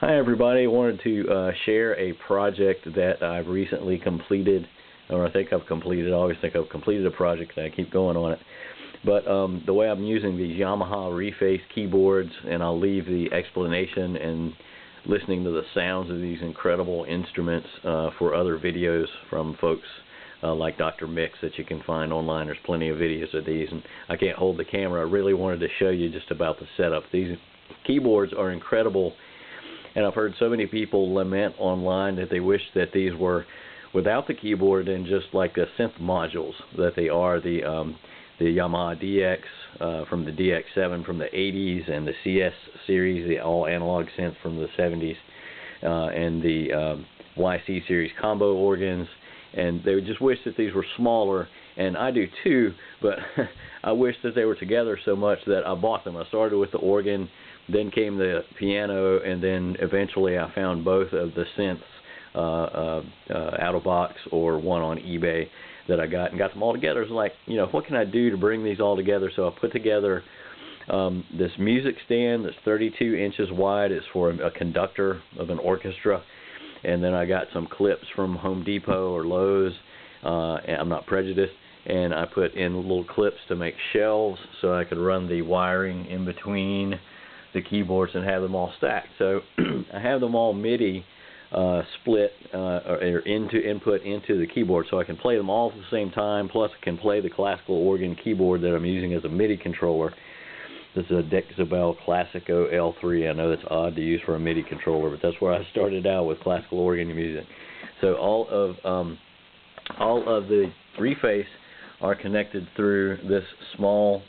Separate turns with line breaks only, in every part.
Hi everybody, I wanted to share a project that I've recently completed, or I think I've completed. I always think I've completed a project and I keep going on it. But the way I'm using these Yamaha reface keyboards, and I'll leave the explanation and listening to the sounds of these incredible instruments for other videos from folks like Dr. Mix that you can find online. There's plenty of videos of these, and I can't hold the camera. I really wanted to show you just about the setup. These keyboards are incredible. And I've heard so many people lament online that they wish that these were without the keyboard and just like the synth modules that they are. The Yamaha DX from the DX7 from the 80s, and the CS series, the all analog synth from the 70s, and the YC series combo organs. And they would just wish that these were smaller, and I do too, but I wish that they were together so much that I bought them. I started with the organ, then came the piano, and then eventually I found both of the synths out of box or one on eBay that I got, and got them all together. It's like, you know, what can I do to bring these all together? So I put together this music stand that's 32 inches wide. It's for a conductor of an orchestra. And then I got some clips from Home Depot or Lowe's. I'm not prejudiced. And I put in little clips to make shelves so I could run the wiring in between the keyboards and have them all stacked. So I have them all MIDI split or into input into the keyboard, so I can play them all at the same time. Plus I can play the classical organ keyboard that I'm using as a MIDI controller. This is a Dexibell Classico L3. I know that's odd to use for a MIDI controller, but that's where I started out with classical organ music. So all of the reface are connected through this small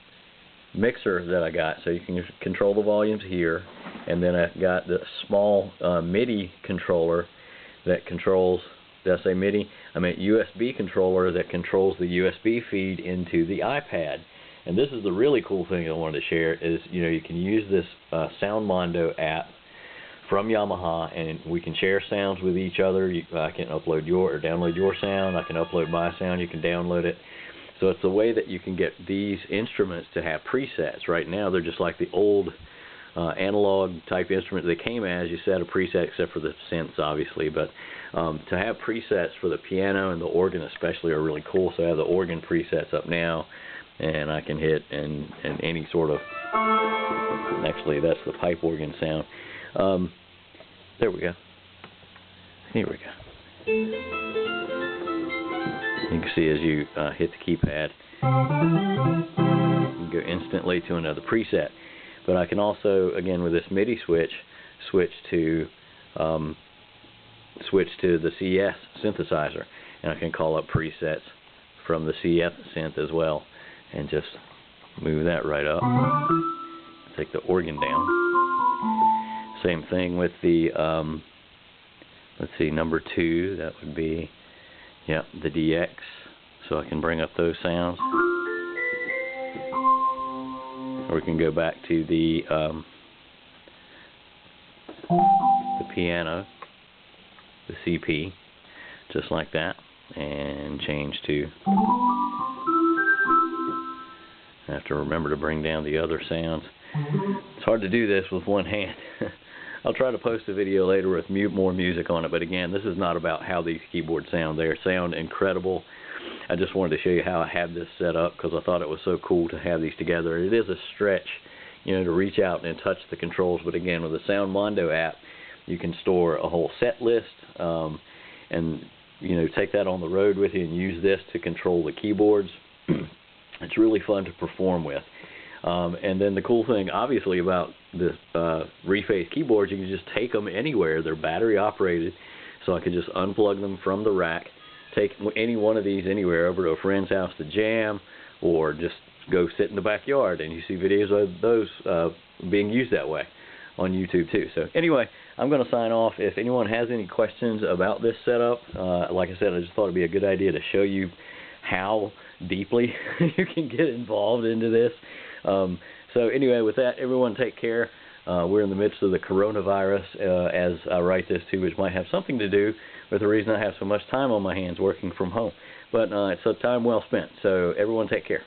mixer that I got. So you can control the volumes here, and then I've got the small MIDI controller that controls, did I say MIDI? I meant USB controller that controls the USB feed into the iPad. And this is the really cool thing I wanted to share is, you know, you can use this Soundmondo app from Yamaha, and we can share sounds with each other. I can upload your or download your sound. I can upload my sound. You can download it. So it's the way that you can get these instruments to have presets. Right now they're just like the old analog type instrument they came as. You set a preset except for the synths, obviously, but to have presets for the piano and the organ especially are really cool. So I have the organ presets up now, and I can hit and any sort of, actually that's the pipe organ sound. There we go. Here we go. You can see as you hit the keypad, you can go instantly to another preset. But I can also, again with this MIDI switch, switch to the CS synthesizer, and I can call up presets from the CS synth as well, and just move that right up. Take the organ down. Same thing with the let's see, number 2. That would be, yeah, the DX. So I can bring up those sounds. Or we can go back to the piano, the CP, just like that, and change to. I have to remember to bring down the other sounds. It's hard to do this with one hand. I'll try to post a video later with more music on it, but again, this is not about how these keyboards sound. They sound incredible. I just wanted to show you how I have this set up because I thought it was so cool to have these together. It is a stretch, you know, to reach out and touch the controls, but again, with the Soundmondo app, you can store a whole set list and, you know, take that on the road with you and use this to control the keyboards. It's really fun to perform with. And then the cool thing, obviously, about this reface keyboards, you can just take them anywhere. They're battery operated, so I can just unplug them from the rack, take any one of these anywhere, over to a friend's house to jam, or just go sit in the backyard, and you see videos of those being used that way on YouTube too. So anyway, I'm going to sign off. If anyone has any questions about this setup, like I said, I just thought it'd be a good idea to show you how deeply you can get involved into this. So anyway, with that, everyone take care. We're in the midst of the coronavirus as I write this too, which might have something to do with the reason I have so much time on my hands working from home. But it's a time well spent. So everyone take care.